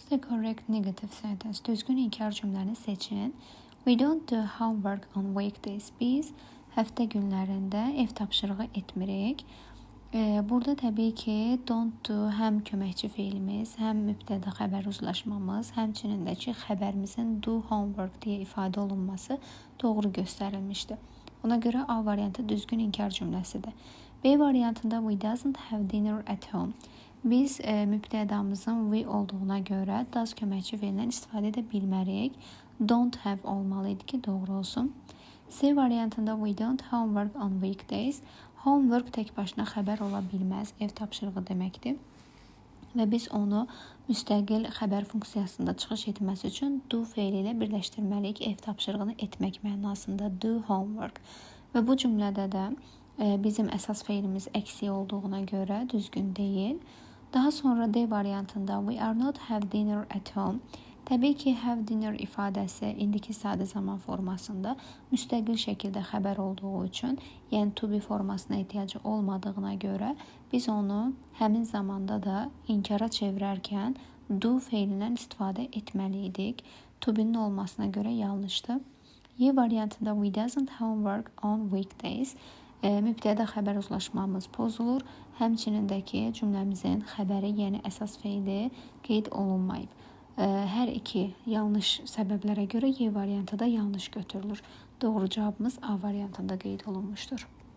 the correct negative sentence. Düzgün inkar cümləni seçin. We don't do homework on weekdays. Biz həftə günlərində ev tapşırığı etmirik. Burada təbii ki, don't do həm köməkçi feilimiz, həm mübtəda xəbər uzlaşmamız, həmçinin də ki, xəbərimizin do homework deyə ifadə olunması doğru göstərilmişdir. Ona görə A variantı düzgün inkar cümləsidir. B variantında we doesn't have dinner at home. Biz mübtədamızın we olduğuna görə does köməkçi feilindən istifadə edə bilmərik. Don't have olmalı idi ki, doğru olsun. C variantında we don't homework on weekdays. Homework tək başına xəbər ola bilməz, ev tapşırığı deməkdir. Və biz onu müstəqil xəbər funksiyasında çıxış etməsi üçün do feili ilə birləşdirməliyik, ev tapşırığını etmək mənasında do homework. Və bu cümlədə də bizim əsas feilimiz əksi olduğuna görə düzgün deyil. Daha sonra D variantında we are not have dinner at home. Təbii ki, have dinner ifadəsi indiki sadə zaman formasında müstəqil şəkildə xəbər olduğu üçün, yəni to be formasına ehtiyacı olmadığına görə biz onu həmin zamanda da inkara çevirərkən do feilindən istifadə etməliydik. To be'nin olmasına görə yanlışdır. Y variantında we doesn't homework on weekdays. Mübtəda xəbər uzlaşmamız pozulur. Həmçinin də ki, cümləmizin xəbəri, yəni əsas feili qeyd olunmayıb. Hər iki yanlış səbəblərə görə Y variantı da yanlış götürülür. Doğru cavabımız A variantında qeyd olunmuşdur.